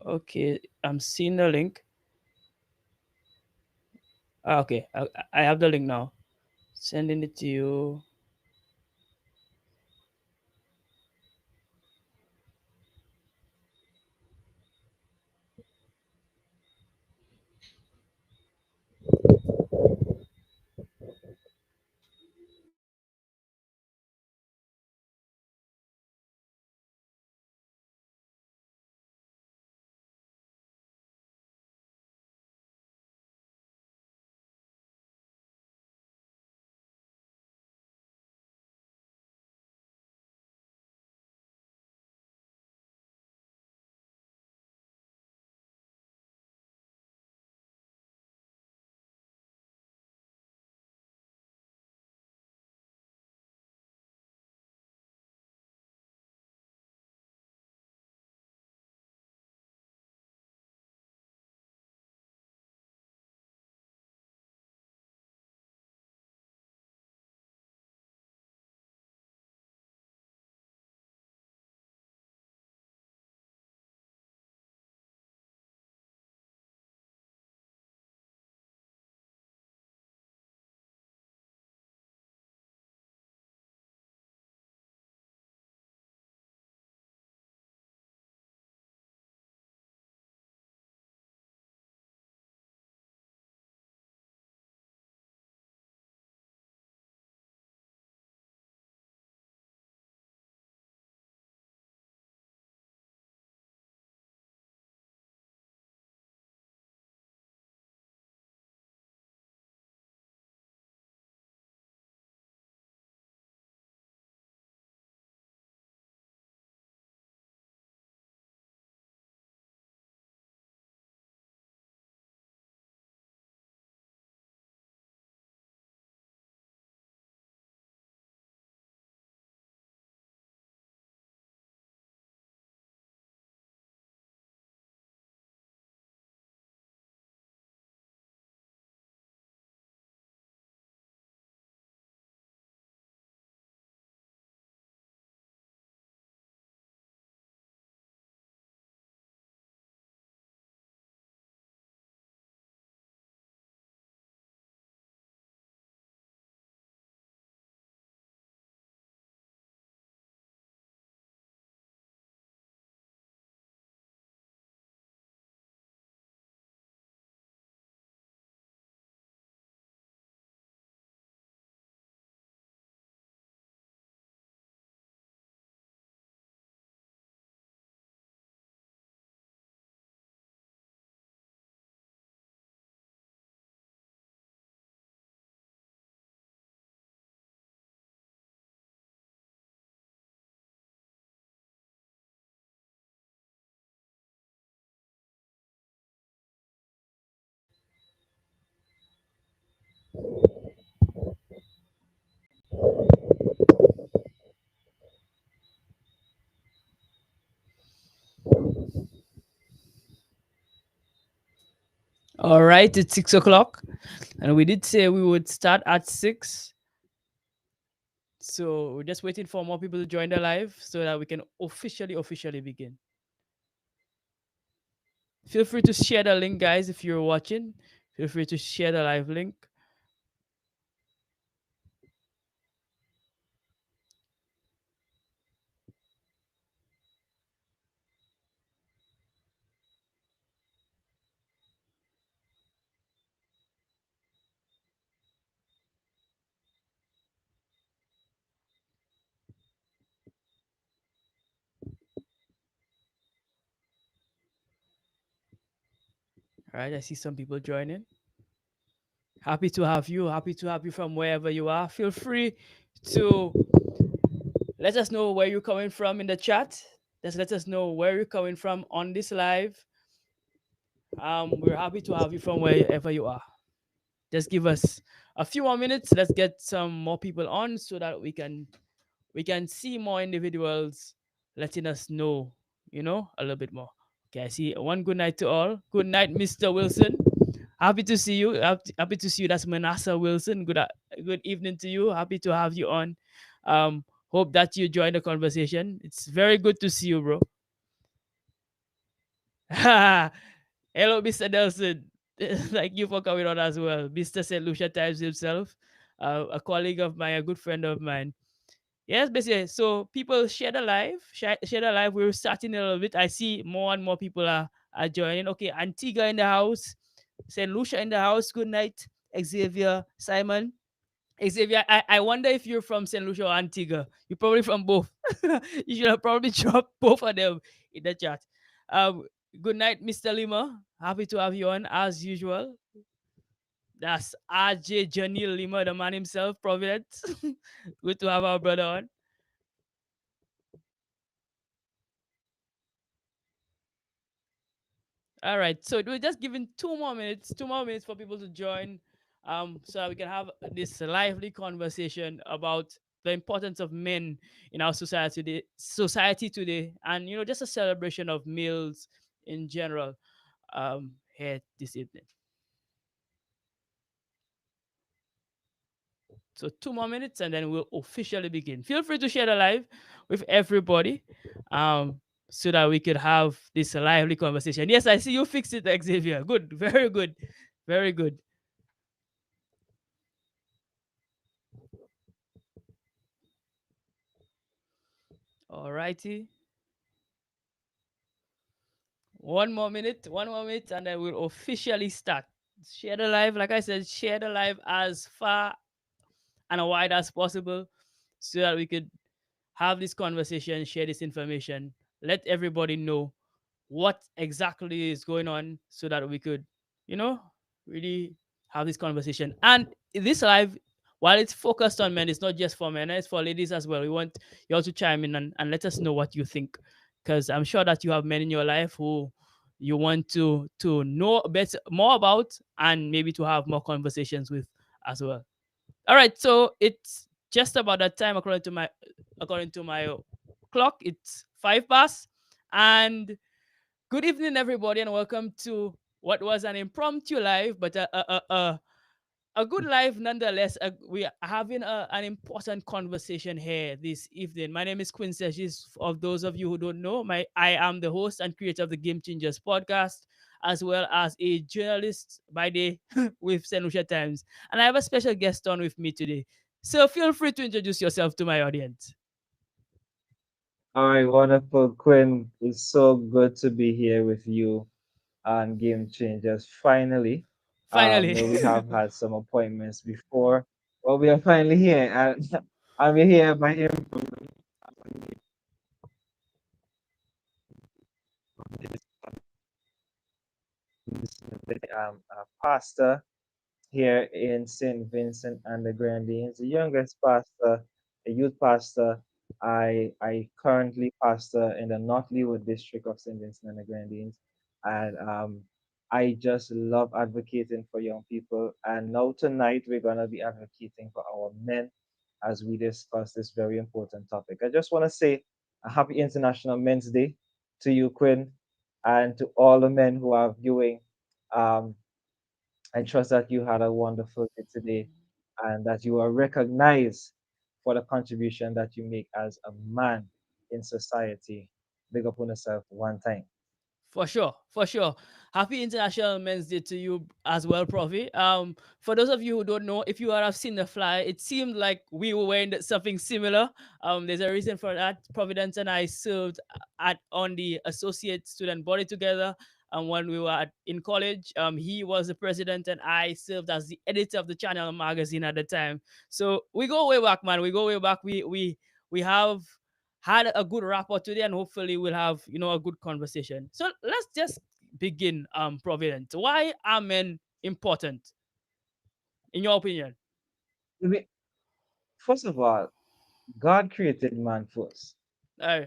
Okay, I'm seeing the link. Okay, I have the link now. Sending it to you. All right, it's 6 o'clock, and we did say we would start at 6. So we're just waiting for more people to join the live so that we can officially begin. Feel free to share the link, guys, if you're watching. Feel free to share the live link. All right, I see some people joining. Happy to have you. Happy to have you from wherever you are. Feel free to let us know where you're coming from in the chat. Just let us know where you're coming from on this live. We're happy to have you from wherever you are. Just give us a few more minutes. Let's get some more people on so that we can see more individuals letting us know, a little bit more. Okay, I see one good night to all. Good night, Mr. Wilson. Happy to see you. Happy to see you. That's Manasseh Wilson. Good evening to you. Happy to have you on. Hope that you join the conversation. It's very good to see you, bro. Hello, Mr. Nelson. Thank you for coming on as well. Mr. St. Lucia Times himself, a colleague of mine, a good friend of mine. Yes, basically. So people share the live, share the live. We're starting a little bit. I see more and more people are joining. Okay, Antigua in the house, St. Lucia in the house. Good night, Xavier, Simon. Xavier, I wonder if you're from St. Lucia or Antigua. You're probably from both. You should have probably dropped both of them in the chat. Um, Good night, Mr. Lima. Happy to have you on as usual. That's RJ Janil Lima, the man himself, Providence. Good to have our brother on. All right, so we're just giving 2 more minutes, 2 more minutes for people to join, so that we can have this lively conversation about the importance of men in our society today, and just a celebration of males in general, here this evening. So 2 more minutes, and then we'll officially begin. Feel free to share the live with everybody, um, so that we could have this lively conversation. Yes, I see you fixed it, Xavier. Good, very good, very good. All righty. 1 more minute, 1 more minute, and then we'll officially start. Share the live, like I said, share the live as far and wide as possible, so that we could have this conversation, share this information, let everybody know what exactly is going on, so that we could, you know, really have this conversation. And this live, while it's focused on men, it's not just for men, it's for ladies as well. We want you all to chime in and let us know what you think, because I'm sure that you have men in your life who you want to know better more about, and maybe to have more conversations with as well. All right, so it's just about that time, according to my clock. It's 5 past, and good evening, everybody, and welcome to what was an impromptu live, but a good live nonetheless. We are having an important conversation here this evening. My name is Quincy Regis. Of those of you who don't know, I am the host and creator of the Game Changers podcast, as well as a journalist by day with St. Lucia Times. And I have a special guest on with me today. So feel free to introduce yourself to my audience. All right, wonderful, Quinn. It's so good to be here with you on Game Changers. Finally, Finally. though we have had some appointments before, but we are finally here, and I'm here by him from a pastor here in St. Vincent and the Grenadines, the youngest pastor, a youth pastor. I currently pastor in the North Leeward district of St. Vincent and the Grenadines, and I just love advocating for young people. And now tonight we're gonna be advocating for our men as we discuss this very important topic. I just want to say a happy International Men's Day to you, Quinn, and to all the men who are viewing. Um, I trust that you had a wonderful day today and that you are recognized for the contribution that you make as a man in society. Big up on yourself one time. For sure, for sure. Happy International Men's Day to you as well, Profi. For those of you who don't know, if you have seen the fly, it seemed like we were wearing something similar. There's a reason for that. Providence and I served at on the associate student body together. When we were in college, he was the president, and I served as the editor of the Channel magazine at the time. So we go way back, man. We go way back. We have had a good rapport today, and hopefully we'll have a good conversation. So let's just begin. Providence, why are men important in your opinion? I mean, first of all, God created man first. uh,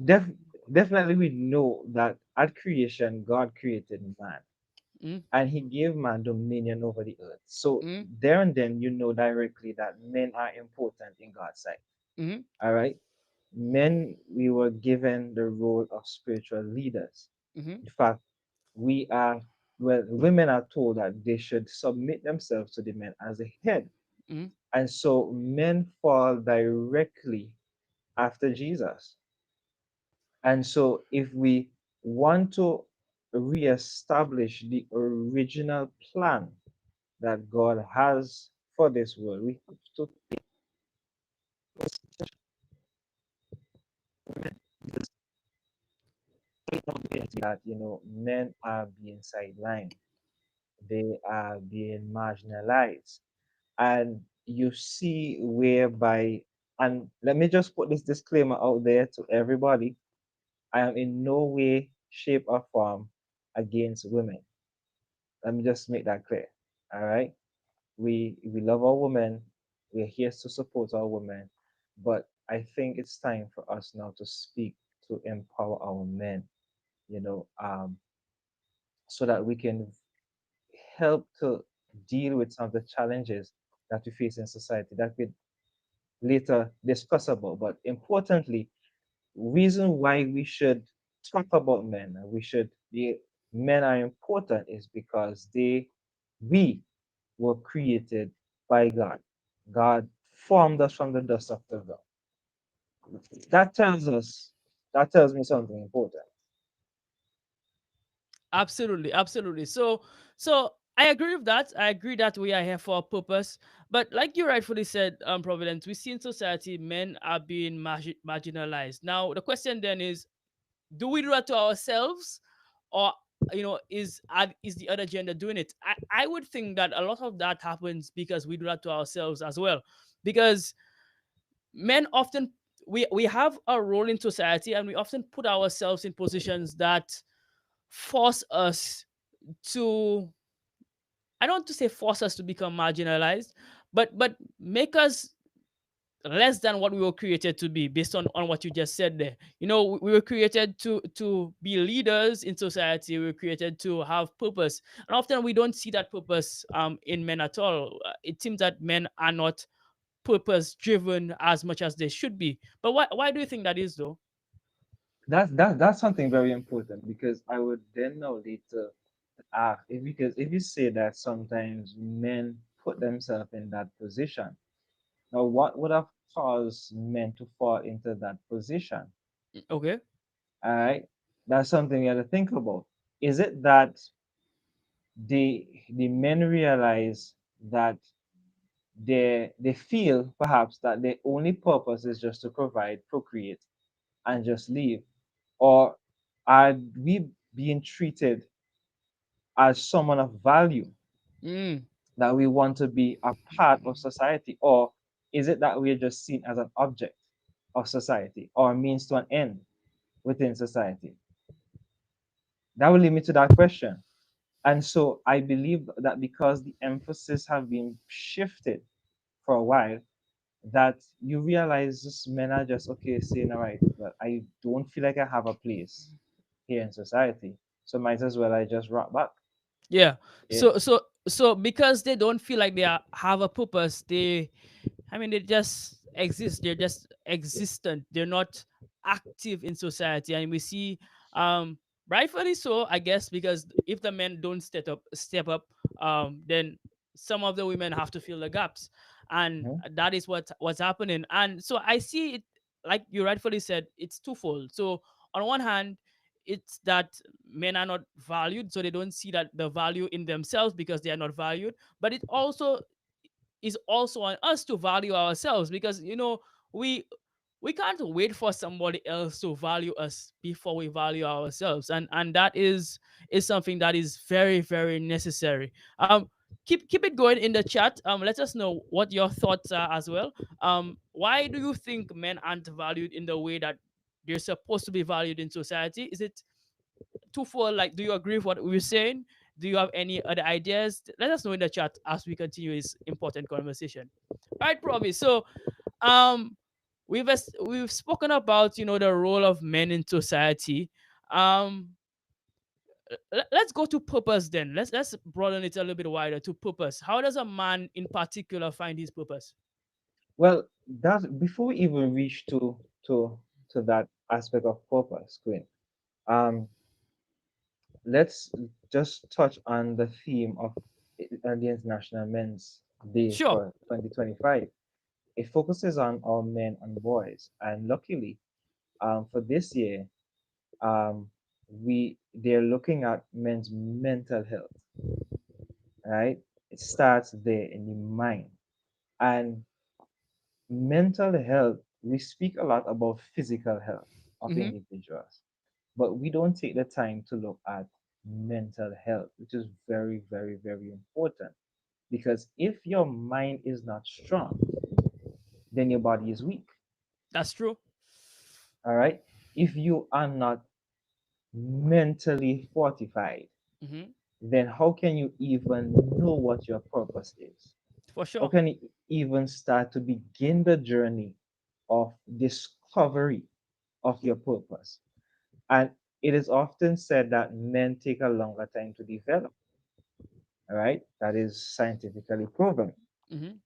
Def- Definitely, we know that at creation, God created man mm, and he gave man dominion over the earth. So, mm, there and then, you know directly that men are important in God's sight. mm, All right. Men, we were given the role of spiritual leaders. mm, In fact, we are, well, women are told that they should submit themselves to the men as a head. mm, And so men fall directly after Jesus. And so if we want to reestablish the original plan that God has for this world, we have to that men are being sidelined, they are being marginalized, and you see whereby, and let me just put this disclaimer out there to everybody: I am in no way, shape, or form against women. Let me just make that clear. All right. We love our women. We're here to support our women. But I think it's time for us now to speak to empower our men, you know, um, so that we can help to deal with some of the challenges that we face in society that we later discuss about. But importantly, reason why we should talk about men and we should be men are important is because we were created by God. God formed us from the dust of the ground. That tells us, that tells me something important. Absolutely, absolutely. So I agree with that. I agree that we are here for a purpose. But like you rightfully said, Providence, we see in society men are being marginalized. Now the question then is, do we do that to ourselves, or is the other gender doing it? I would think that a lot of that happens because we do that to ourselves as well. Because men often, we have a role in society, and we often put ourselves in positions that force us to, I don't want to say force us to become marginalized, but make us less than what we were created to be, based on what you just said there. We were created to be leaders in society. We were created to have purpose, and often we don't see that purpose in men at all. It seems that men are not purpose driven as much as they should be. But why do you think that is, though? That's something very important, because I would then now need to ask, because if you say that sometimes men put themselves in that position, now what would have caused men to fall into that position? Okay. All right, that's something you have to think about. Is it that the men realize that they feel perhaps that their only purpose is just to provide, procreate, and just leave? Or are we being treated as someone of value, Mm. that we want to be a part of society? Or is it that we're just seen as an object of society or a means to an end within society? That will lead me to that question. And so I believe that because the emphasis have been shifted for a while, that you realize this men are just okay saying, all right, well, I don't feel like I have a place here in society, so might as well I just rock back. Yeah. Yeah. So because they don't feel like have a purpose, they just exist. They're just existent. They're not active in society. And we see, um, rightfully so, I guess, because if the men don't step up, then some of the women have to fill the gaps, and Mhm. that is what's happening. And so I see it, like you rightfully said, it's twofold. So on one hand, it's that men are not valued, so they don't see that the value in themselves because they are not valued. But it also is also on us to value ourselves, because we can't wait for somebody else to value us before we value ourselves, and that is something that is very, very necessary. Keep it going in the chat. Let us know what your thoughts are as well. Why do you think men aren't valued in the way that they're supposed to be valued in society? Is it twofold? Like, do you agree with what we were saying? Do you have any other ideas? Let us know in the chat as we continue this important conversation. All right, Promise. So, um, we've spoken about the role of men in society. Um, let's go to purpose then. Let's broaden it a little bit wider to purpose. How does a man in particular find his purpose? Well, that before we even reach to that aspect of purpose, Queen, um, let's just touch on the theme of the International Men's Day Sure. for 2025. It focuses on our men and boys, and luckily, for this year, um, they're looking at men's mental health, right? It starts there in the mind. And mental health, we speak a lot about physical health of Mm-hmm. individuals, but we don't take the time to look at mental health, which is very, very, very important. Because if your mind is not strong, then your body is weak. That's true. All right. If you are not mentally fortified, Mm-hmm. then how can you even know what your purpose is? For How sure. can you even start to begin the journey of discovery of your purpose? And it is often said that men take a longer time to develop, all right? That is scientifically proven. Mm-hmm.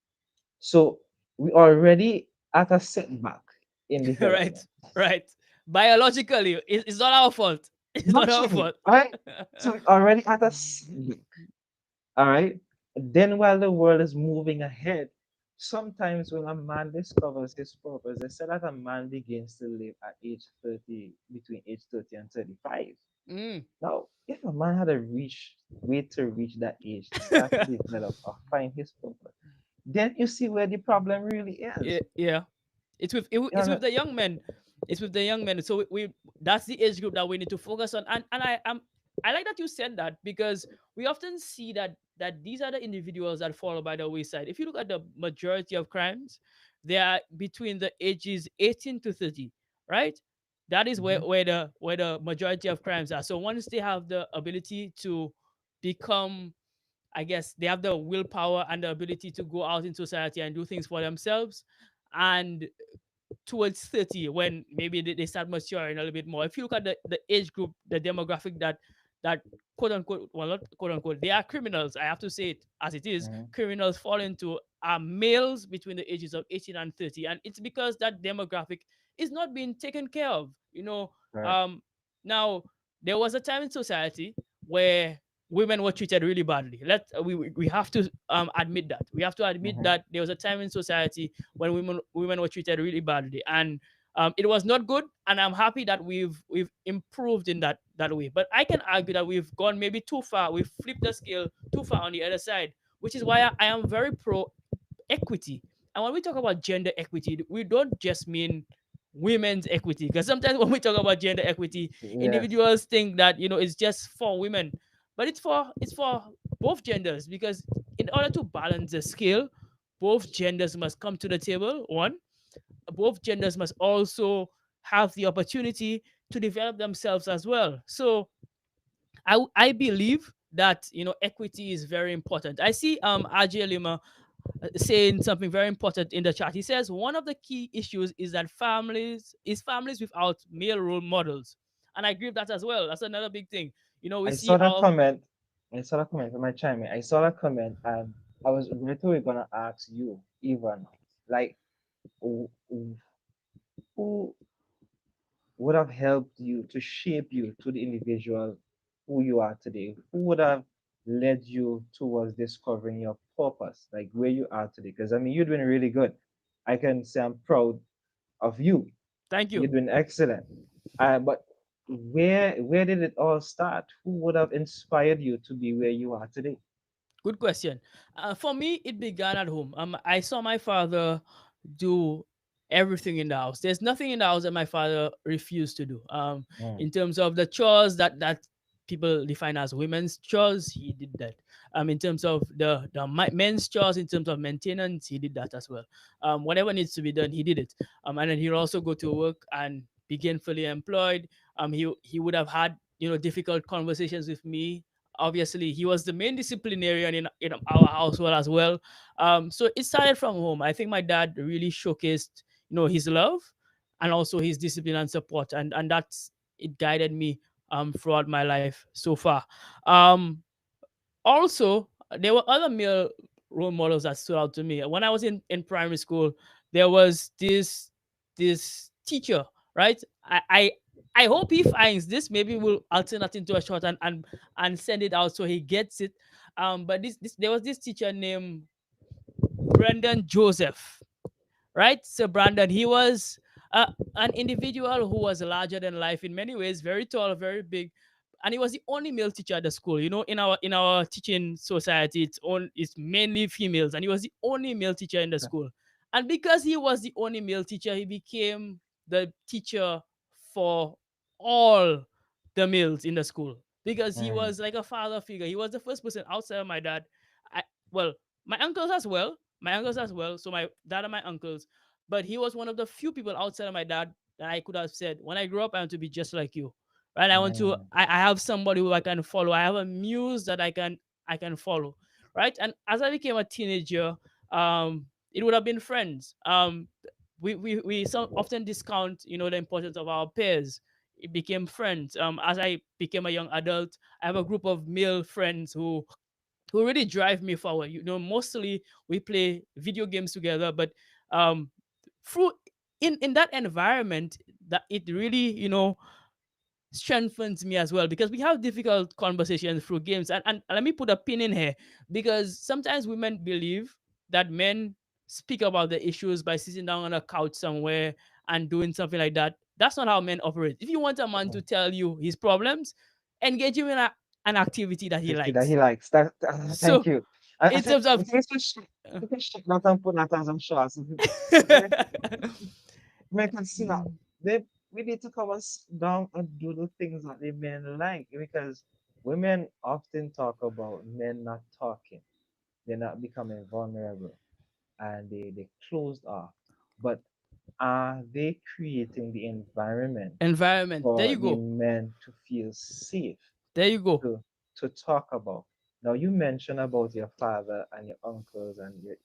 So we already at a setback in Right. development. Right. Biologically, it's not our fault. It's not our Naturally, fault. right? So we already at a setback. All right. Then while the world is moving ahead, sometimes when a man discovers his purpose, they say that a man begins to live at age 30, between age 30 and 35. Mm. Now, if a man had a way to reach that age to start to develop or find his purpose, then you see where the problem really is. Yeah, yeah. You It's know, with the young men. It's with the young men. So we that's the age group that we need to focus on. And I like that you said that because we often see that these are the individuals that fall by the wayside. If you look at the majority of crimes, they are between the ages 18 to 30, right? That is mhm, where the majority of crimes are. So once they have the ability to become, I guess they have the willpower and the ability to go out in society and do things for themselves. And towards 30, when maybe they start maturing a little bit more. If you look at the age group, the demographic that quote unquote, well, not quote unquote, they are criminals. I have to say it as it is. mhm, Criminals fall into are males between the ages of 18 and 30. And it's because that demographic is not being taken care of. correct. Um, now there was a time in society where women were treated really badly. We have to admit that. We have to admit Mhm, that there was a time in society when women were treated really badly, and it was not good. And I'm happy that we've improved in that way. But I can argue that we've gone maybe too far. We've flipped the scale too far on the other side, which is why I am very pro equity. And when we talk about gender equity, we don't just mean women's equity. Because sometimes when we talk about gender equity, yes. individuals think that it's just for women, but it's for both genders. Because in order to balance the scale, both genders must come to the table. One, both genders must also have the opportunity to develop themselves as well. So I believe that equity is very important. I see Ajay Lima saying something very important in the chat. He says one of the key issues is that families without male role models, and I agree with that as well. That's another big thing. We I see saw that our comment. I saw that comment from my chime in. I saw that comment and I was literally gonna ask you, even like who who would have helped you to shape you to the individual who you are today? Who would have led you towards discovering your purpose, like where you are today? Because I mean, you're doing really good. I can say I'm proud of you. thank You're you. doing excellent. But where did it all start? Who would have inspired you to be where you are today? Good question. For me, it began at home. I saw my father do everything in the house. There's nothing in the house that my father refused to do. Mm, In terms of the chores that people define as women's chores, he did that. In terms of the men's chores, in terms of maintenance, he did that as well. Whatever needs to be done, he did it. And then he'll also go to work and begin fully employed. He would have had difficult conversations with me. Obviously, he was the main disciplinarian in our household as well. So it started from home. I think my dad really showcased his love and also his discipline and support, and that's it guided me throughout my life so far. um Also, there were other male role models that stood out to me. When I was in primary school, there was this teacher, right? I hope he finds this. Maybe we'll alternate that into a short and send it out so he gets it. But this there was this teacher named Brendan Joseph, right? So Brandon, he was an individual who was larger than life in many ways, very tall, very big, and he was the only male teacher at the school. You know, in our teaching society, it's mainly females, and he was the only male teacher in the school. And because he was the only male teacher, he became the teacher for all the males in the school because he Mm, was like a father figure. He was the first person outside of my dad. I well, my uncles as well, So my dad and my uncles, but he was one of the few people outside of my dad that I could have said, when I grow up, I want to be just like you, right? I want to. mm, I have somebody who I can follow. I have a muse that I can follow, right? And as I became a teenager, it would have been friends. We so often discount, the importance of our peers. It became friends. As I became a young adult, I have a group of male friends who really drive me forward. Mostly we play video games together, but um, through in that environment, that it really strengthens me as well, because we have difficult conversations through games. And let me put a pin in here, because sometimes women believe that men speak about the issues by sitting down on a couch somewhere and doing something like that. That's not how men operate. If you want a man to mm. tell you his problems, engage him in an activity that he Activity that he likes. likes. Thank So you. I in think terms of I think it's just uh, we can shut that and put that as a short. Make make it see that they we need to come and sit down and do the things that the men like because women often talk about men not talking. They're not becoming vulnerable and they closed off. But are they creating the environment environment. There for you the go. men to feel safe There you go. to to talk about? Now you mentioned about your father and your uncles and your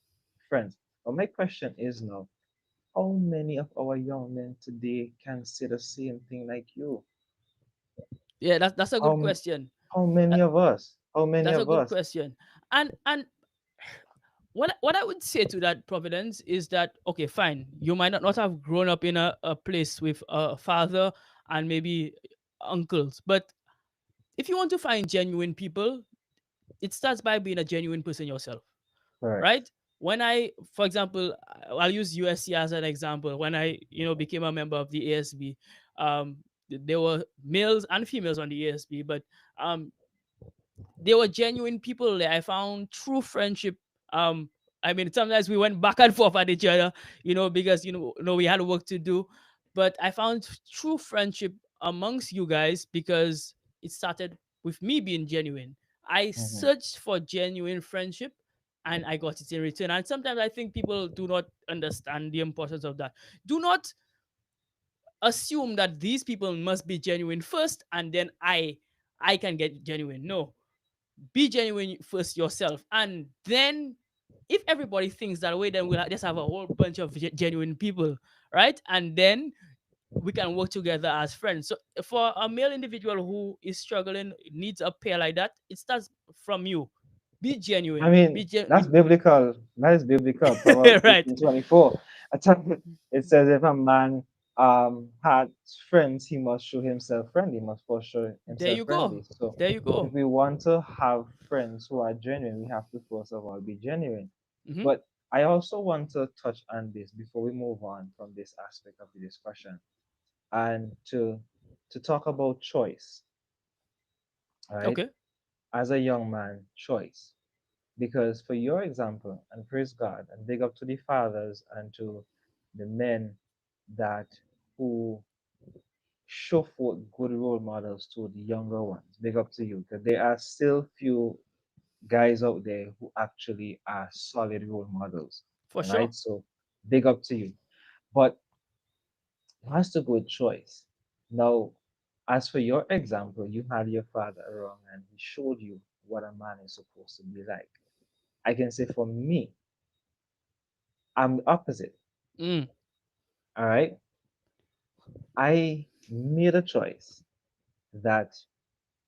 friends. But my question is now, how many of our young men today can say the same thing like you? Yeah, that's a good How question. how many That, of us? How many that's a of good us? question. And what I would say to that, Providence, is that okay, fine. You might not have grown up in a place with a father and maybe uncles, but if you want to find genuine people, it starts by being a genuine person yourself, Correct. right? When I, for example, I'll use USC as an example. When I, became a member of the ASB, there were males and females on the ASB, but um, they were genuine people there. I found true friendship. I mean, sometimes we went back and forth at each other, because we had work to do. But I found true friendship amongst you guys because it started with me being genuine. I Hmm. searched for genuine friendship and I got it in return. And sometimes I think people do not understand the importance of that. Do not assume that these people must be genuine first and then I can get genuine. No, be genuine first yourself, and then if everybody thinks that way, then we'll just have a whole bunch of genuine people, right? And then we can work together as friends. So for a male individual who is struggling, needs a pair like that, it starts from you. Be I genuine. mean, that's biblical. That is biblical. Proverbs Right. 18:24. It says if a man had friends, he must show himself friendly. He must first show There himself you friendly. go. So There you if go. we want to have friends who are genuine, we have to first of all be genuine. Hmm. But I also want to touch on this before we move on from this aspect of the discussion and to talk about choice, right? Okay. As a young man, choice. Because for your example, and praise God, and big up to the fathers and to the men that who show forth good role models to the younger ones. Big up to you, because there are still few guys out there who actually are solid role models. For All sure. right, so big up to you. But it has to go with choice. Now, as for your example, you had your father around and he showed you what a man is supposed to be like. I can say for me, I'm the opposite. Mm. All right. I made a choice that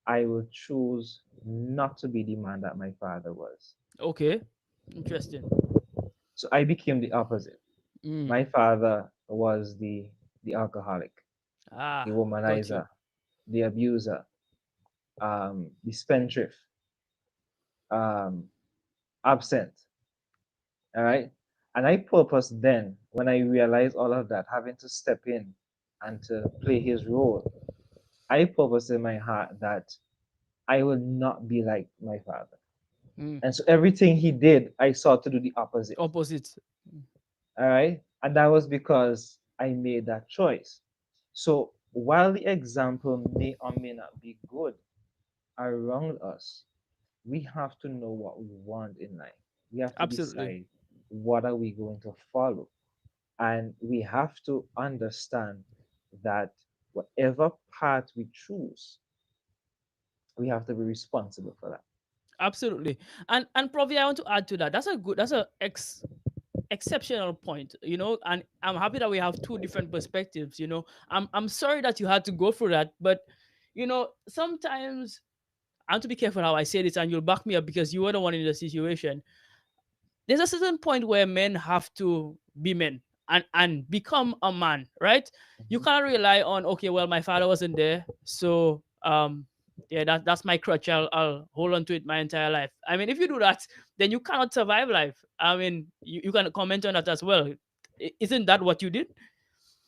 I will choose not to be the man that my father was. Okay. Interesting. So I became the opposite. Mm. My father was the alcoholic, the Got you. womanizer, the abuser, the spendthrift, um, absent. All right. And I purpose then, when I realized all of that, having to step in and to play his role, I purpose in my heart that I will not be like my father. Mm. And so everything he did, I sought to do the opposite. Opposite. All right. And that was because I made that choice. So while the example may or may not be good around us, we have to know what we want in life. We have to Absolutely. decide what are we going to follow. And we have to understand that whatever path we choose, we have to be responsible for that. Absolutely. And probably I want to add to that. That's a exceptional point, and I'm happy that we have two different perspectives. I'm sorry that you had to go through that, but sometimes I want to be careful how I say this, and you'll back me up because you were the one in the situation. There's a certain point where men have to be men and become a man, right? You Mhm. can't rely on, okay, well, my father wasn't there, so yeah, that's my crutch. I'll hold on to it my entire life. I mean, if you do that, then you cannot survive life. I mean, you can comment on that as well. Isn't that what you did?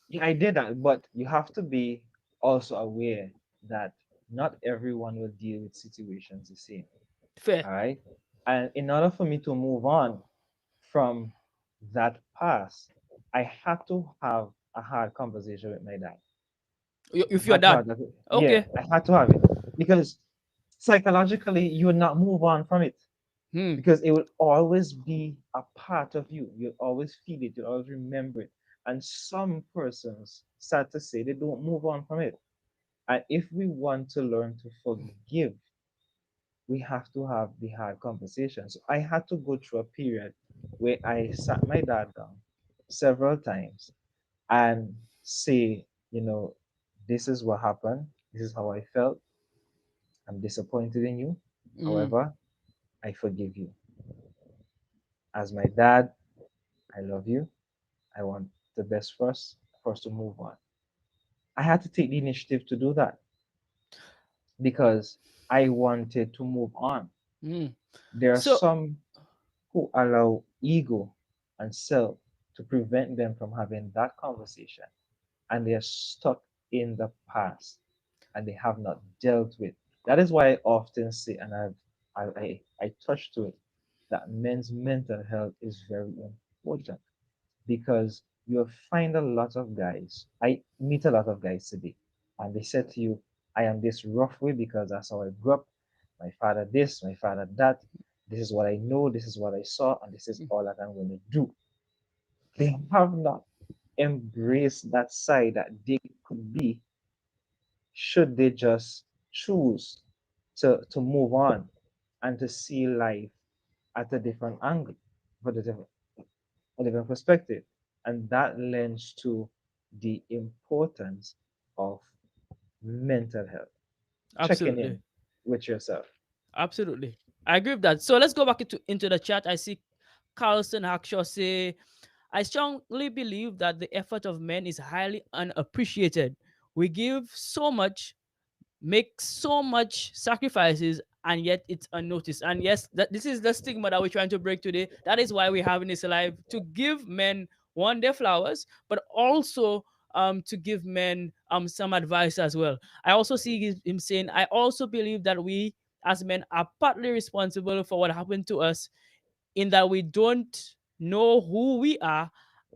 Yeah, I did that, but you have to be also aware that not everyone will deal with situations the same. Fair. All right. And in order for me to move on from that past, I had to have a hard conversation with my dad. If I you're had to have dad. that. Yeah, Okay. I had to have it because psychologically you will not move on from it Hmm. because it will always be a part of you. You'll always feel it. You'll always remember it. And some persons start to say they don't move on from it. And if we want to learn to forgive, we have to have the hard conversations. So I had to go through a period where I sat my dad down several times and say, this is what happened. This is how I felt. I'm disappointed in you. Mm. However, I forgive you. As my dad, I love you. I want the best for us to move on. I had to take the initiative to do that because I wanted to move on. Mm. There are So some who allow ego and self to prevent them from having that conversation, and they are stuck in the past and they have not dealt with. That is why I often say, and I touch to it, that men's mental health is very important because you'll find a lot of guys. I meet a lot of guys today, and they said to you, I am this rough way because that's how I grew up. My father this, my father that. This is what I know, this is what I saw, and this is all that I'm going to do. They have not embraced that side that they could be should they just choose to move on and to see life at a different angle, for a different perspective. And that lends to the importance of mental health, checking absolutely. in with yourself. Absolutely. I agree with that. So let's go back into the chat. I see Carlson Hackshaw say, I strongly believe that the effort of men is highly unappreciated. We give so much, make so much sacrifices, and yet it's unnoticed. And yes, this is the stigma that we're trying to break today. That is why we're having this live, to give men one their flowers, but also to give men some advice as well. I also see him saying, I also believe that we as men are partly responsible for what happened to us, in that we don't know who we are,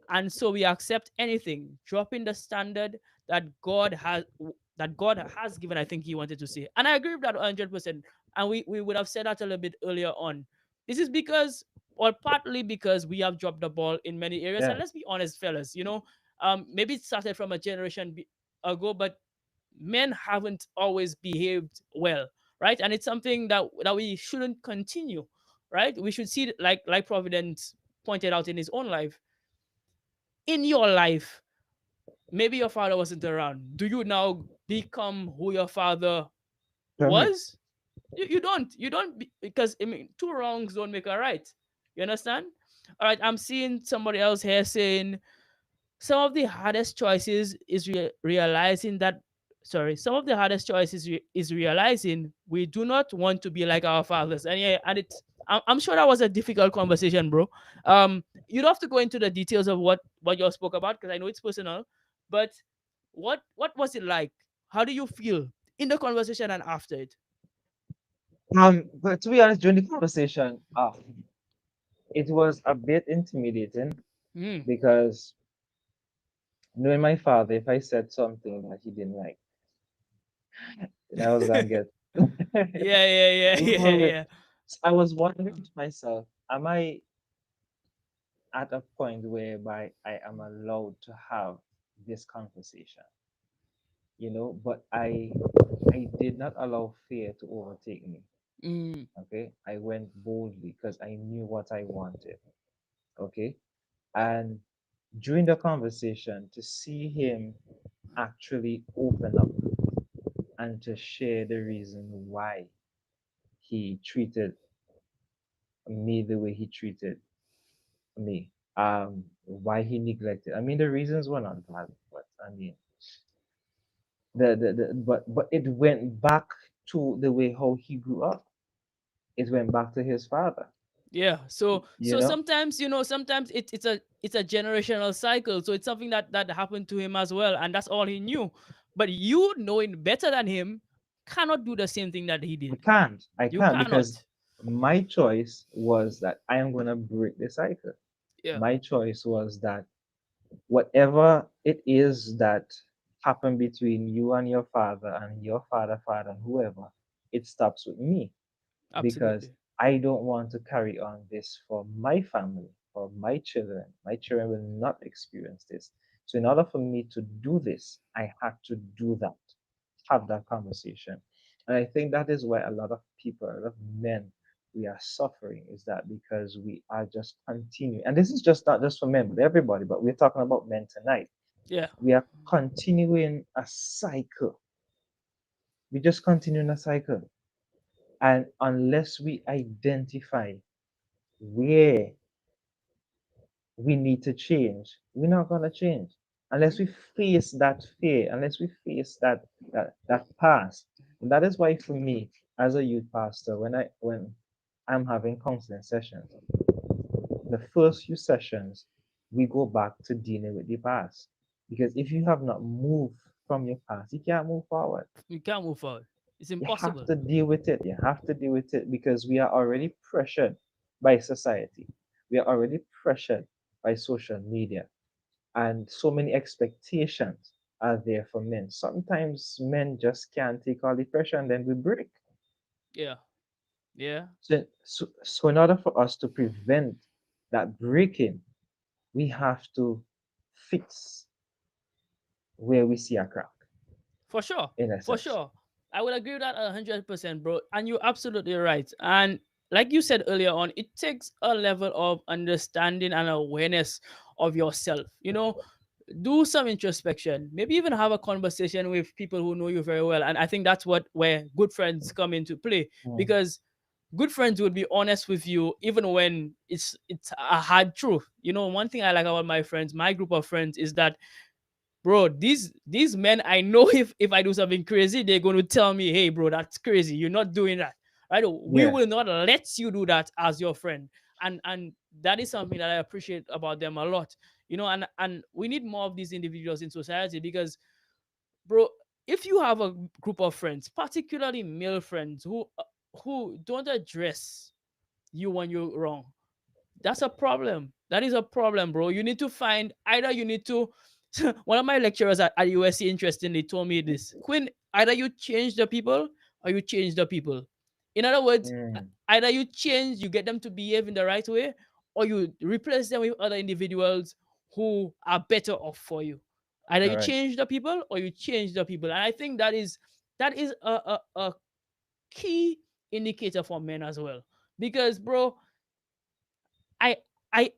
and so we accept anything, dropping the standard that God has given. I think he wanted to say, and I agree with that 100%. And we would have said that a little bit earlier on. This is because, or partly because, we have dropped the ball in many areas. Yeah, And let's be honest, fellas, maybe it started from a generation ago, but men haven't always behaved well, right? And it's something that we shouldn't continue, right? We should see, like Providence pointed out in his own life, in your life, maybe your father wasn't around. Do you now become who your father correct. was? You don't, because I mean, two wrongs don't make a right. You understand? All right, I'm seeing somebody else here saying some of the hardest choices is realizing that. Sorry, some of the hardest choices is realizing we do not want to be like our fathers, and yeah, and it's I'm sure that was a difficult conversation, bro. You don't have to go into the details of what you spoke about because I know it's personal. But what was it like? How do you feel in the conversation and after it? But to be honest, during the conversation, it was a bit intimidating Mm. because knowing my father, if I said something that he didn't like, then I was gonna get. Yeah, yeah, yeah, yeah, Right. yeah. I was wondering to myself, am I at a point whereby I am allowed to have this conversation? But I did not allow fear to overtake me. Mm. Okay, I went boldly because I knew what I wanted. Okay, and during the conversation, to see him actually open up and to share the reason why he treated me the way he treated me, why he neglected. I mean, the reasons were not valid, but I mean, but it went back to the way how he grew up. It went back to his father. Yeah. So You know, sometimes, sometimes it's a generational cycle. So it's something that happened to him as well, and that's all he knew. But you, knowing better than him, cannot do the same thing that he I did. can't. I You can't because cannot. my choice was that I am gonna break the cycle. Yeah. My choice was that whatever it is that happened between you and your father and your father, and whoever, it stops with me because Absolutely. I don't want to carry on this for my family, for my children. My children will not experience this. So, in order for me to do this, I had to do that, have that conversation. And I think that is why a lot of people, a lot of men, we are suffering is that because we are just continuing. And this is just not just for men, but everybody, but we're talking about men tonight. Yeah. We are continuing a cycle. We just continuing a cycle. And unless we identify where we need to change, we're not gonna change. Unless Mhm. we face that fear, unless we face that past. And that is why for me, as a youth pastor, when I'm having counseling sessions, the first few sessions, we go back to dealing with the past. Because if you have not moved from your past, you can't move forward. You can't move forward. It's You have impossible. to deal with it. You have to deal with it because we are already pressured by society. We are already pressured by social media. And so many expectations are there for men. Sometimes men just can't take all the pressure and then we break. Yeah. Yeah. So in order for us to prevent that breaking, we have to fix where we see a crack, For sure. in a For sense. sure. I would agree with that 100%, bro. And you're absolutely right. And like you said earlier on, it takes a level of understanding and awareness of yourself. Do some introspection. Maybe even have a conversation with people who know you very well. And I think that's where good friends come into play, Mm, because good friends would be honest with you even when it's a hard truth. One thing I like about my friends, my group of friends, is that, bro, these men, I know if I do something crazy, they're going to tell me, hey, bro, that's crazy, you're not doing that, right? We yeah. will not let you do that as your friend. And that is something that I appreciate about them a lot. And we need more of these individuals in society, because, bro, if you have a group of friends, particularly male friends, who don't address you when you're wrong, that's a problem. That is a problem, bro. You need to find, either you need to one of my lecturers at USC interestingly told me this: Quinn, either you change the people or you change the people. In other words, Mm, either you change, you get them to behave in the right way, or you replace them with other individuals who are better off for you. Either all you right. change the people or you change the people. And I think that is a key indicator for men as well. Because, bro, I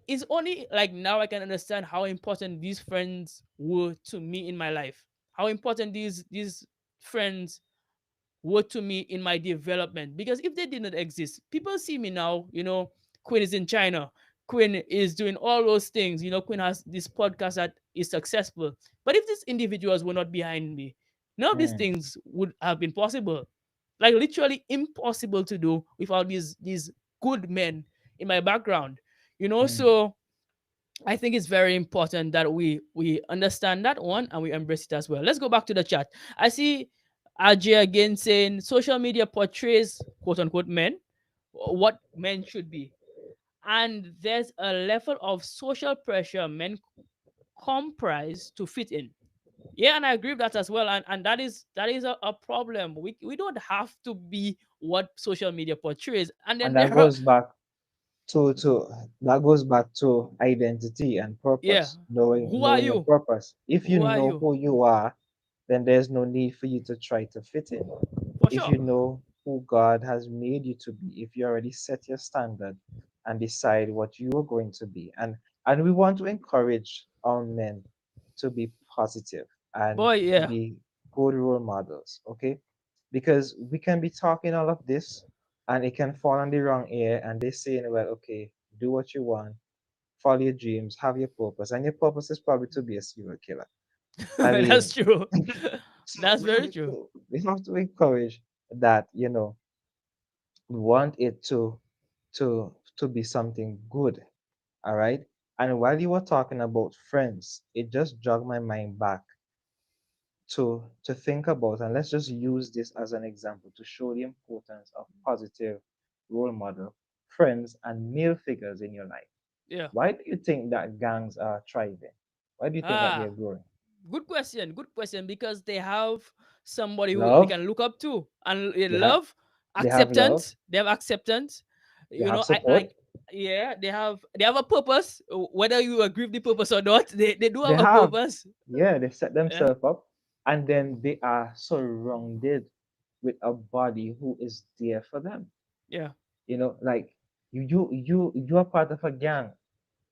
it's only like now I can understand how important these friends were to me in my life. How important these friends were to me in my development. Because if they didn't exist, people see me now, Quinn is in China. Quinn is doing all those things. Quinn has this podcast that is successful. But if these individuals were not behind me, none of these Mm, things would have been possible. Like literally impossible to do without these good men in my background, Mm. so I think it's very important that we understand that one and we embrace it as well. Let's go back to the chat. I see Ajay again saying social media portrays quote unquote men, what men should be, and there's a level of social pressure men comprise to fit in. Yeah, and I agree with that as well. And that is a problem. We don't have to be what social media portrays. And then And that there are goes back to that goes back to identity and yeah. purpose, Who are knowing your you? purpose. If you Who are know you? who you are, then there's no need for you to try to fit in. For If sure. you know who God has made you to be, if you already set your standard and decide what you are going to be, and we want to encourage our men to be positive and Boy, to yeah. be good role models, okay? Because we can be talking all of this and it can fall on the wrong ear and they saying, well, okay, do what you want, follow your dreams, have your purpose, and your purpose is probably to be a serial killer. I That's mean, true. so That's very true. we have to encourage that, we want it to be something good. All right. And while you were talking about friends, it just jogged my mind back to think about, and let's just use this as an example to show the importance of positive role model friends and male figures in your life. Yeah. Why do you think that gangs are thriving? Why do you think that they're Ah, growing? good question. Good question. Because they have somebody who they Love. can look up to, and They have love, they have love. acceptance. They have acceptance. They have I support. like. Yeah, they have a purpose. Whether you agree with the purpose or not, they do They have a have, purpose. yeah, they set Yeah. themselves up, and then they are surrounded with a body who is there for them. Yeah. Like you are part of a gang.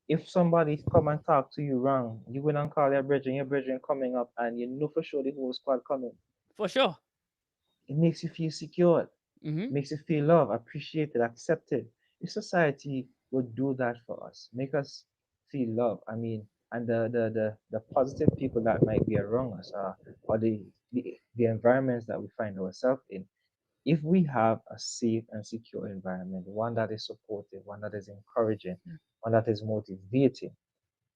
If somebody come and talk to you wrong, you go and call your brethren coming up, and you know for sure the whole squad coming. For sure. It makes you feel secure, Mm-hmm. makes you feel loved, appreciated, accepted. If society would do that for us, make us feel love, I mean, and the positive people that might be around us, or the environments that we find ourselves in, if we have a safe and secure environment, one that is supportive, one that is encouraging, one that is motivating,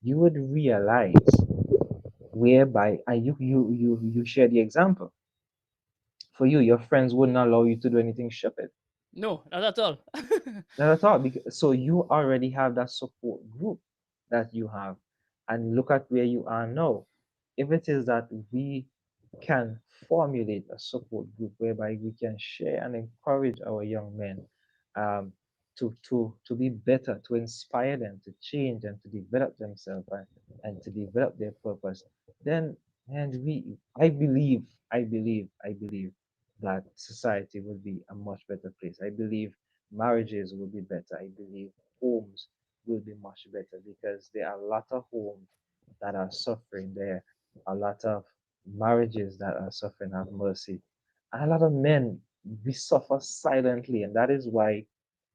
you would realize whereby, and you share the example. For you, your friends wouldn't allow you to do anything stupid. No, not at all. Not at all. Because, so you already have that support group that you have. And look at where you are now. If it is that we can formulate a support group whereby we can share and encourage our young men, um, to be better, to inspire them to change and to develop themselves, and to develop their purpose, then, and I believe that society will be a much better place. I believe marriages will be better. I believe homes will be much better, because there are a lot of homes that are suffering. There are a lot of marriages that are suffering. Have mercy. And a lot of men, we suffer silently, and that is why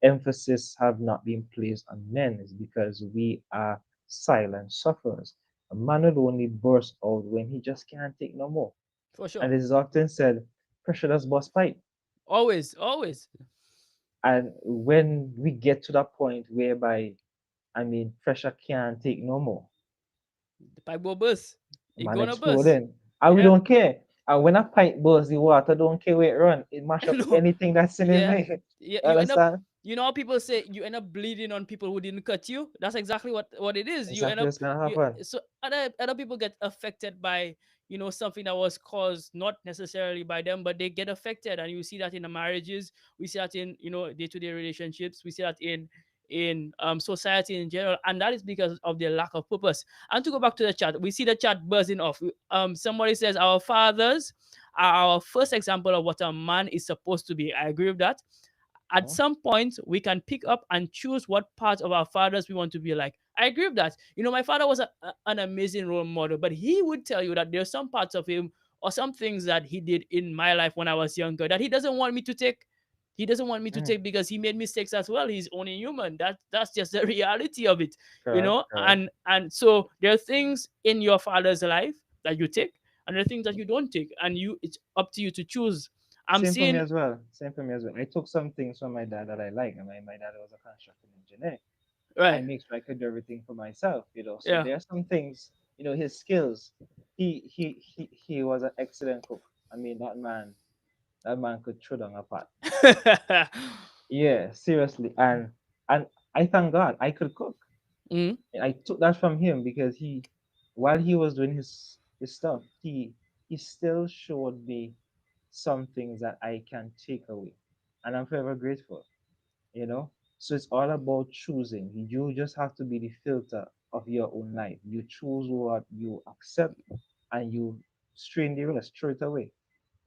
emphasis have not been placed on men, is because we are silent sufferers. A man will only burst out when he just can't take no more. For And sure. it is often said, pressure does bust pipe. Always, always. And when we get to that point whereby, I mean, pressure can't take no more, The pipe will burst. It man gonna burst. exploding. And we Yeah. don't care. And when a pipe bursts, the water don't care where it run. It mash up No. anything that's in his Yeah. way. Yeah. You You end up. understand? How people say you end up bleeding on people who didn't cut you. That's exactly what it is. You end Exactly up. what's gonna You happen. so other people get affected by something that was caused not necessarily by them, but they get affected, and you see that in the marriages. We see that in day to day relationships. We see that in society in general, and that is because of their lack of purpose. And to go back to the chat, we see the chat buzzing off. Somebody says our fathers are our first example of what a man is supposed to be. I agree with that. At Mhm. some point we can pick up and choose what part of our fathers we want to be like. I agree with that. My father was an amazing role model, but he would tell you that there's some parts of him or some things that he did in my life when I was younger that he doesn't want me to take. He doesn't want me to Mm. take because he made mistakes as well. He's only human. That's just the reality of it, Correct, correct. and so there are things in your father's life that you take, and there are things that you don't take, and it's up to you to choose. I'm Same for me seeing, as well. Same for me as well. I took some things from my dad that I like. And my dad was a construction engineer. I right, make sure I could do everything for myself. So yeah. there are some things, his skills. He was an excellent cook. I mean, that man could throw down a pot. Yeah, seriously. And I thank God I could cook. Mm, And I took that from him because while he was doing his stuff, he still showed me some things that I can take away, and I'm forever grateful. You know, so it's all about choosing. You just have to be the filter of your own life. You choose what you accept, and you strain the rest straight away.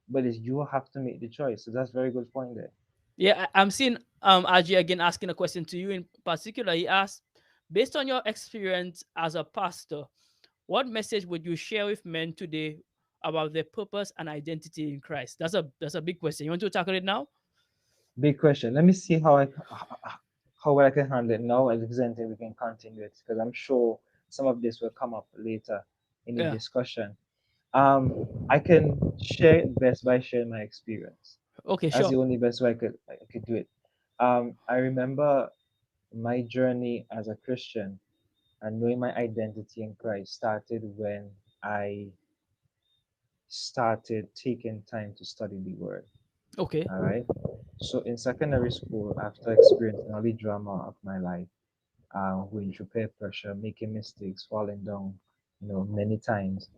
But it's you have to make the choice. So that's very good point there. yeah, I'm seeing Aji again asking a question to you in particular. He asked, based on your experience as a pastor, what message would you share with men today about their purpose and identity in Christ? That's a big question. You want to tackle it now? Big question. Let me see how well I can handle it now. And if there's anything we can continue it, because I'm sure some of this will come up later in the Yeah. discussion. I can share it best by sharing my experience. Okay, That's sure. the only best way I could do it. I remember my journey as a Christian and knowing my identity in Christ started when I started taking time to study the Word. Okay. All right. So in secondary school, after experiencing all the drama of my life, going through peer pressure, making mistakes, falling down, many times,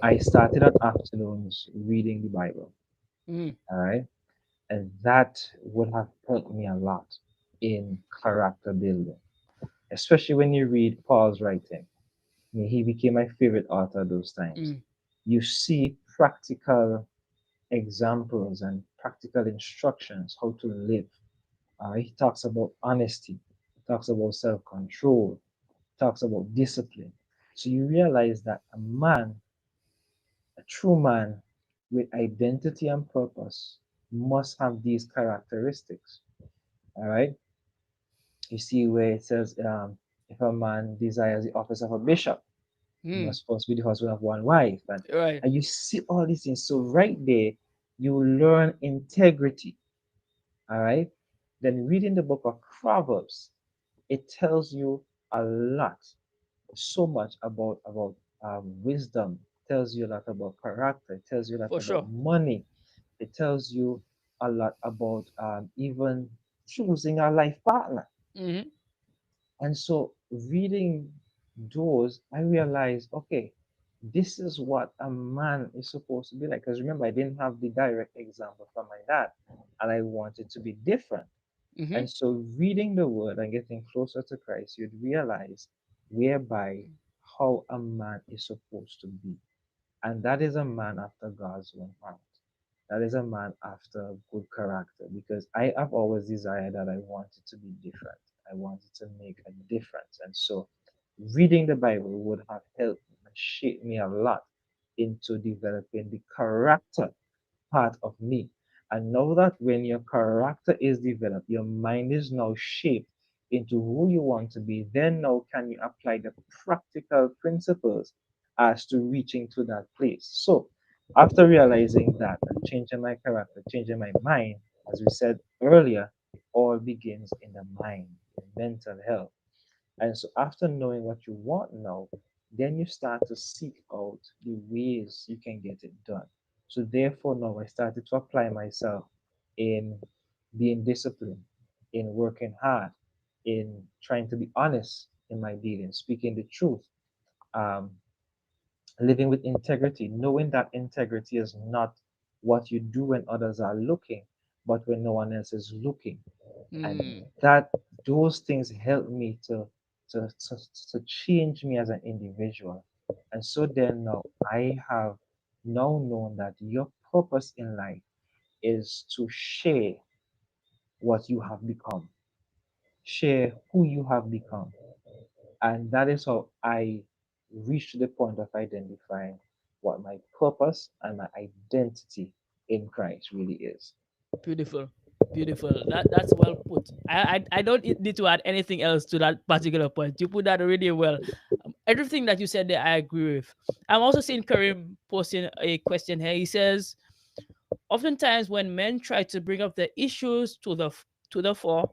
I started at afternoons reading the Bible. Mm, All right. And that would have helped me a lot in character building, especially when you read Paul's writing. I mean, he became my favorite author those times. mm, You see practical examples and practical instructions how to live. He talks about honesty, he talks about self control, he talks about discipline. So you realize that a man, a true man with identity and purpose, must have these characteristics. All right. You see where it says, if a man desires the office of a bishop, he mm, must first be the husband of one wife. And, right. and you see all these things. So right there, you learn integrity. All right. Then reading the book of Proverbs, it tells you a lot, so much about wisdom. Tells you a lot about character. It tells you a lot For about sure. money. It tells you a lot about even choosing a life partner. Hmm. And so reading those, I realized, okay, this is what a man is supposed to be like. Because remember, I didn't have the direct example from my dad, and I wanted to be different. Hmm. And so reading the word and getting closer to Christ, you'd realize whereby how a man is supposed to be. And that is a man after God's own heart. That is a man after good character because I have always desired that I wanted to be different. I wanted to make a difference. And so reading the Bible would have helped and shaped me a lot into developing the character part of me. And know that when your character is developed, your mind is now shaped into who you want to be, then now can you apply the practical principles as to reaching to that place. So after realizing that and changing my character, changing my mind, as we said earlier, it all begins in the mind, in mental health. And so after knowing what you want now, then you start to seek out the ways you can get it done. So therefore now I started to apply myself in being disciplined, in working hard, in trying to be honest in my dealings, speaking the truth, um, living with integrity, knowing that integrity is not what you do when others are looking, but when no one else is looking. And Mm, that those things help me to, to, to change me as an individual. And so then now I have now known that your purpose in life is to share what you have become, share who you have become. And that is how I reached the point of identifying what my purpose and my identity in Christ really is. beautiful. Beautiful. That's well put. I don't need to add anything else to that particular point. You put that really well. Everything that you said there, I agree with. I'm also seeing Karim posting a question here. He says, Oftentimes, when men try to bring up the issues to the fore,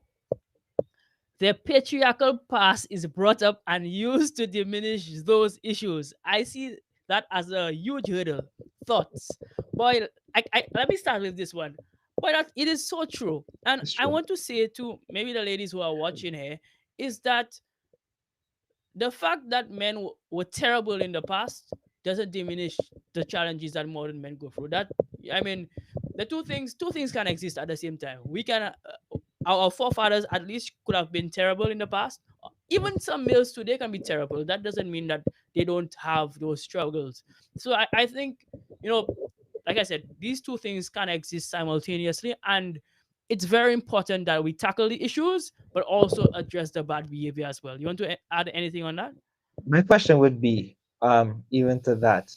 their patriarchal past is brought up and used to diminish those issues. I see that as a huge hurdle. Thoughts, boy. Let me start with this one. Boy, that it is so true, and It's I true. want to say to maybe the ladies who are watching here is that the fact that men were terrible in the past doesn't diminish the challenges that modern men go through. That, I mean, the two things can exist at the same time. We can our forefathers at least could have been terrible in the past. Even some males today can be terrible. That doesn't mean that they don't have those struggles. So I think, you know, like I said, these two things can exist simultaneously, and it's very important that we tackle the issues, but also address the bad behavior as well. You want to add anything on that? My question would be, even to that,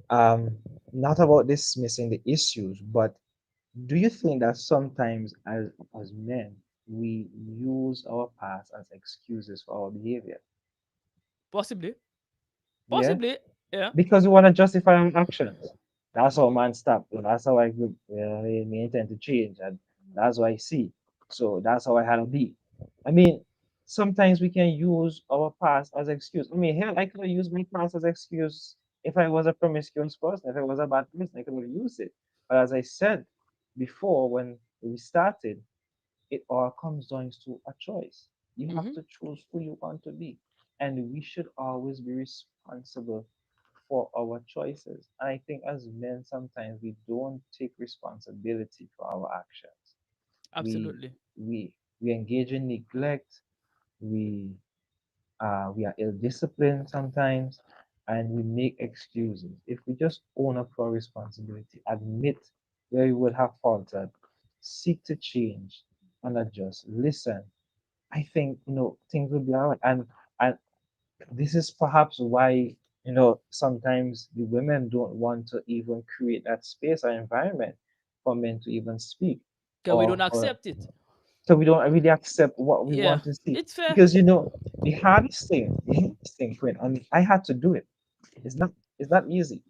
um, not about dismissing the issues, but do you think that sometimes as men we use our past as excuses for our behavior? Possibly, Yeah, possibly, yeah. because we want to justify our actions. That's how man stop. That's how I grew. Me intend to change, and that's what I see. So that's how I had to be. I mean, sometimes we can use our past as excuse. I mean, hell, I could have used my past as excuse if I was a promiscuous person. If I was a bad person, I could have used it. But as I said before, when we started, it all comes down to a choice. You have Hmm. to choose who you want to be, and we should always be responsible for our choices. And I think as men, sometimes we don't take responsibility for our actions. We Absolutely. we engage in neglect. We we are ill-disciplined sometimes, and we make excuses. If we just own up to our responsibility, admit where we would have faltered, seek to change and adjust, listen, I think things will be all right. And this is perhaps why sometimes the women don't want to even create that space or environment for men to even speak, Because we don't or for accept it. so we don't really accept what we Yeah, want to see. it's fair. Because the hardest thing, Quinn, and I had to do it. It's not easy.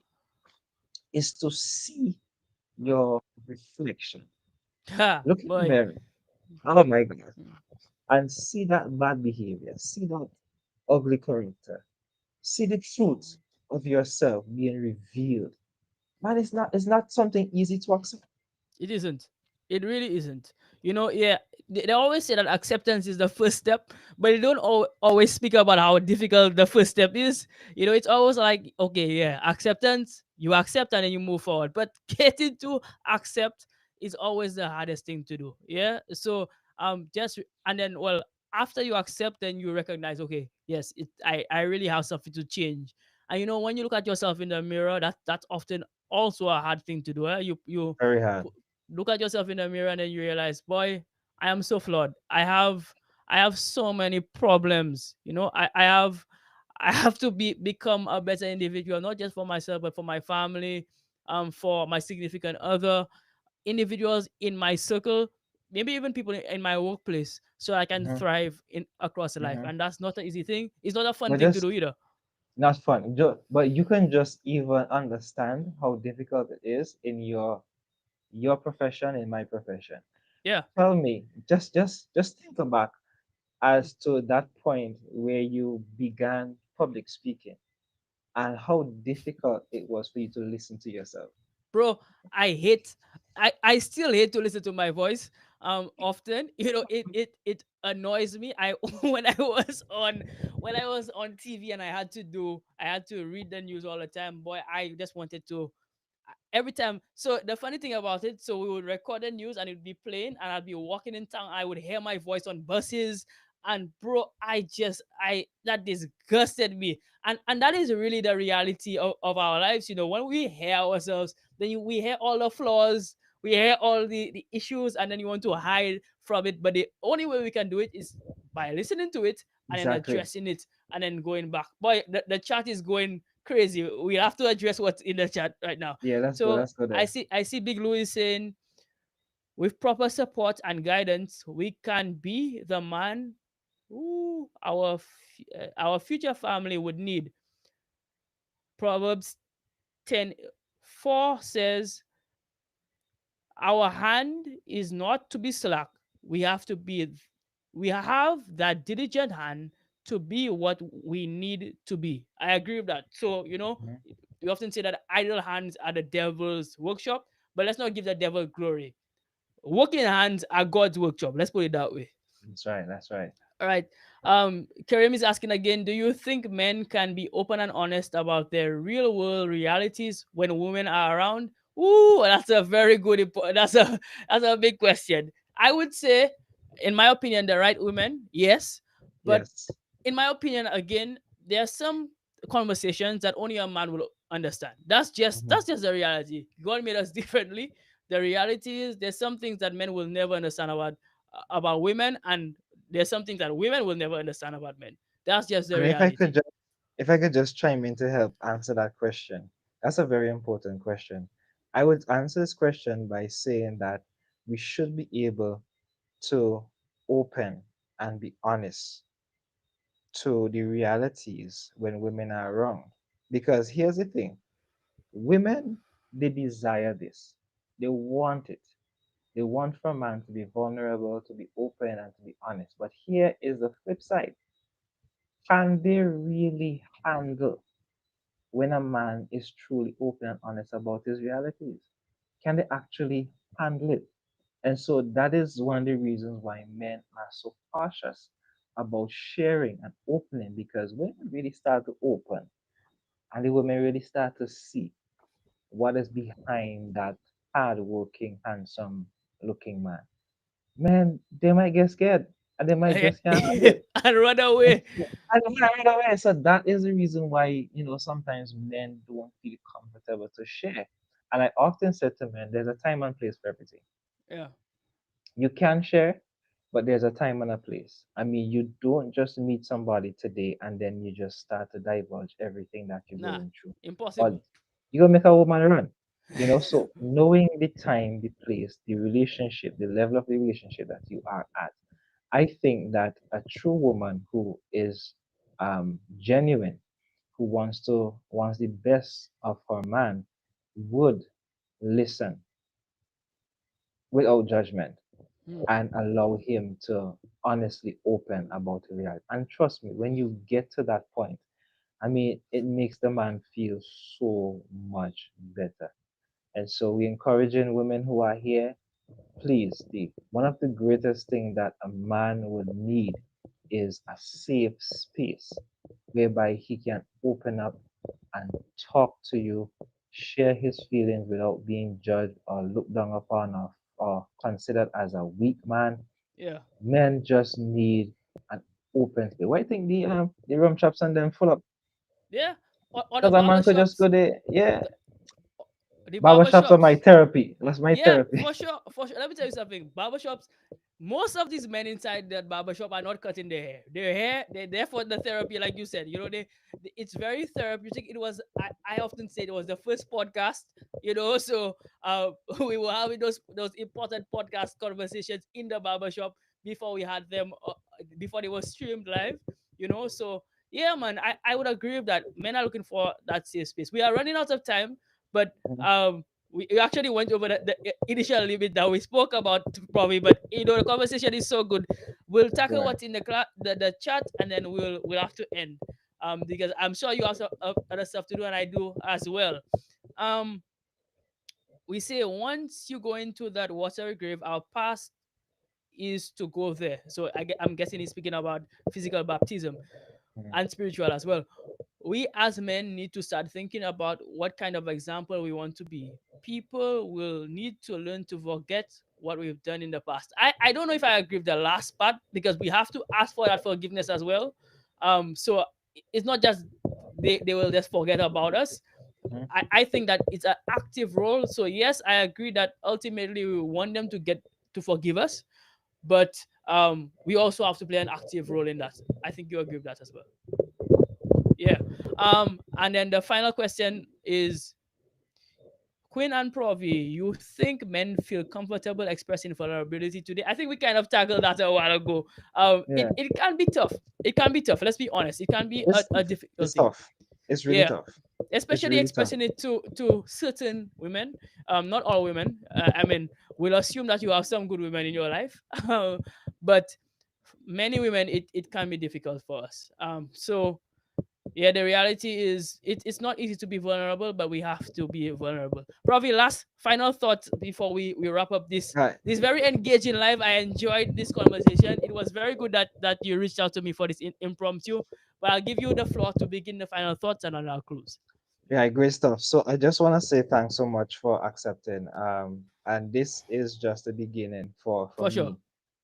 Is to see your reflection. Ha, Look in the boy. mirror. Oh my God. And see that bad behavior. See that ugly character. See the truth of yourself being revealed. Man, it's not something easy to accept. It isn't. It really isn't. Yeah, they always say that acceptance is the first step, but they don't always speak about how difficult the first step is. It's always like, okay, yeah, acceptance, you accept and then you move forward. But getting to accept is always the hardest thing to do. Yeah. So, and then, well, after you accept, then you recognize, okay, yes, I really have something to change. And when you look at yourself in the mirror, that's often also a hard thing to do. You Very hard. pu- look at yourself in the mirror and then you realize, boy, I am so flawed. I have so many problems. I have to become a better individual, not just for myself, but for my family, for my significant other, individuals in my circle, maybe even people in my workplace, so I can Hmm. thrive in across life. Hmm. And that's not an easy thing. It's not a fun But thing to just do either. not fun. But you can just even understand how difficult it is in your profession, in my profession. Yeah, Tell me, just think back as to that point where you began public speaking and how difficult it was for you to listen to yourself. bro, I hate I still hate to listen to my voice often. It annoys me. I when I was on TV and I had to read the news all the time. Boy, I just wanted to every time. So the funny thing about it, so we would record the news and it would be playing, and I'd be walking in town. I would hear my voice on buses, and bro, I that disgusted me. And that is really the reality of our lives. When we hear ourselves, then we hear all the flaws, we hear all the issues, and then you want to hide from it. But the only way we can do it is by listening to it and then Exactly. addressing it and then going back. Boy, the chat is going crazy. We have to address what's in the chat right now. Yeah, let's go. So Let's go I there. see I see Big Louis saying, with proper support and guidance, we can be the man who our future family would need. Proverbs 10:4 says, our hand is not to be slack. We have to be, we have that diligent hand to be what we need to be. I agree with that. So, Mhm. we often say that idle hands are the devil's workshop, but let's not give the devil glory. Working hands are God's workshop. Let's put it that way. That's right. That's right. All right. Karim is asking again, do you think men can be open and honest about their real world realities when women are around? Ooh, that's a very good that's a big question. I would say, in my opinion, the right women, yes. But Yes. in my opinion, again, there are some conversations that only a man will understand. Mhm. That's just the reality. God made us differently. The reality is there's some things that men will never understand about women, and there's some things that women will never understand about men. That's just the And reality. if I could just chime in to help answer that question, that's a very important question. I would answer this question by saying that we should be able to open and be honest to the realities when women are around. Because here's the thing, women, they desire this, they want it. They want for a man to be vulnerable, to be open, and to be honest. But here is the flip side. Can they really handle when a man is truly open and honest about his realities? Can they actually handle it? And so that is one of the reasons why men are so cautious about sharing and opening, because when they really start to open and the women really start to see what is behind that hard-working, handsome looking man, man, they might get scared and they might just can't handle it. And run And away. so, and right away, so that is the reason why, sometimes men don't feel comfortable to share. And I often say to men, there's a time and place for everything. Yeah. You can share, but there's a time and a place. I mean, you don't just meet somebody today and then you just start to divulge everything that you're Nah. going through. Or Impossible. you're gonna make a woman run. So knowing the time, the place, the relationship, the level of the relationship that you are at, I think that a true woman who is genuine, who wants the best of her man, would listen without judgment Hmm. and allow him to honestly open about the reality. And trust me, when you get to that point, I mean, it makes the man feel so much better. And so we encouraging women who are here, please, one of the greatest things that a man would need is a safe space whereby he can open up and talk to you, share his feelings without being judged or looked down upon, or considered as a weak man. Yeah. Men just need an open space. Why do you think the rum shops and them full up? Yeah. Or the Because a barber man could just shops. go there. Yeah, The, the barber barber shops are my shops. therapy. That's my Yeah, therapy. for sure, for sure. Let me tell you something. Barbershops, most of these men inside that barbershop are not cutting their hair. Their hair, they're there for the therapy, like you said. It's very therapeutic. I often say it was the first podcast. So we were having those important podcast conversations in the barbershop before we had them, before they were streamed live. So yeah, man, I would agree with that. Men are looking for that safe space. We are running out of time, but we actually went over the initial limit that we spoke about probably, but the conversation is so good. We'll tackle Right. what's in the chat, and then we'll have to end, because I'm sure you have some other stuff to do, and I do as well. um we say once you go into that watery grave, our past is to go there. So I'm guessing he's speaking about physical baptism Mhm. and spiritual as well. We as men need to start thinking about what kind of example we want to be. People will need to learn to forget what we've done in the past. I don't know if I agree with the last part, because we have to ask for that forgiveness as well. So it's not just they will just forget about us. Mhm. I think that it's an active role. So yes, I agree that ultimately we want them to forgive us, but we also have to play an active role in that. I think you agree with that as well. Yeah. And then the final question is, Queen and Provi, you think men feel comfortable expressing vulnerability today? I think we kind of tackled that a while ago. Yeah, It can be tough. It can be tough. Let's be honest. It can be it's a it's difficult thing. tough. It's really Yeah, tough. It's especially really tough. expressing it to certain women, not all women. I mean, we'll assume that you have some good women in your life, but many women, it can be difficult for us. So yeah, the reality is it's not easy to be vulnerable, but we have to be vulnerable. Probably last final thought before we wrap up Right. this very engaging live. I enjoyed this conversation. It was very good that you reached out to me for this impromptu. But I'll give you the floor to begin the final thoughts, and then I'll close. Yeah, great stuff. So I just want to say thanks so much for accepting. And this is just the beginning for For sure. me.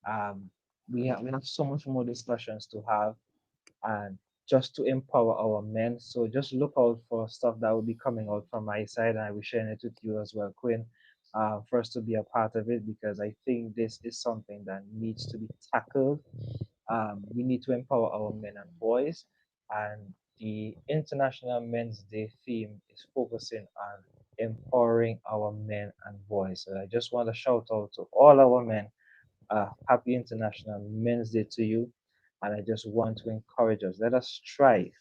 Um, we have so much more discussions to have, and just to empower our men. So just look out for stuff that will be coming out from my side, and I will share it with you as well, Quinn. For us to be a part of it, because I think this is something that needs to be tackled. We need to empower our men and boys, and the International Men's Day theme is focusing on empowering our men and boys. So I just want to shout out to all our men. Happy International Men's Day to you. And I just want to encourage us. Let us strive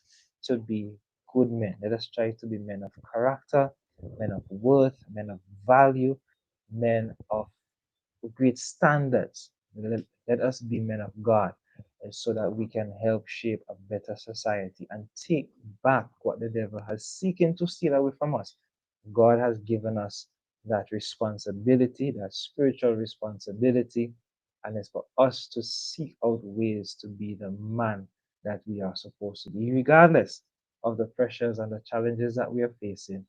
to be good men. Let us try to be men of character, men of worth, men of value, men of great standards. Let us be men of God, so that we can help shape a better society and take back what the devil has seeking to steal away from us. God has given us that responsibility, that spiritual responsibility, and it's for us to seek out ways to be the man that we are supposed to be, regardless of the pressures and the challenges that we are facing.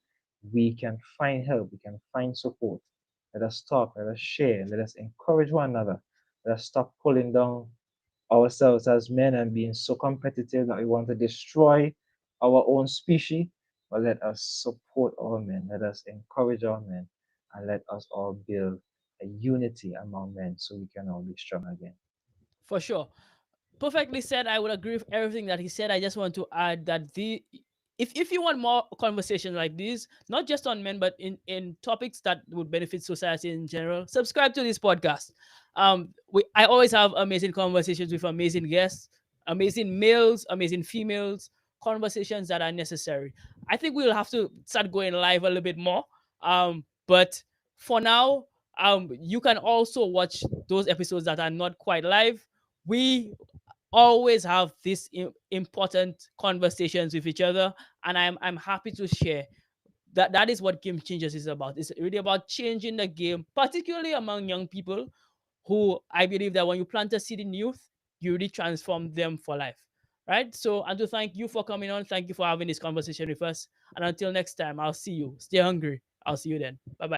We can find help, we can find support. Let us talk, let us share, let us encourage one another. Let us stop pulling down ourselves as men and being so competitive that we want to destroy our own species. But let us support our men, let us encourage our men, and let us all build a unity among men so we can all be strong again. For sure. Perfectly said. I would agree with everything that he said. I just want to add that the if you want more conversations like these, not just on men, but in topics that would benefit society in general, subscribe to this podcast. I always have amazing conversations with amazing guests, amazing males, amazing females, conversations that are necessary. I think we'll have to start going live a little bit more. But for now, you can also watch those episodes that are not quite live. We always have these important conversations with each other, and I'm happy to share that that is what Game Changers is about. It's really about changing the game, particularly among young people, who I believe that when you plant a seed in youth, you really transform them for life. Right? So, and to thank you for coming on. Thank you for having this conversation with us. And until next time, I'll see you. Stay hungry. I'll see you then. Bye bye.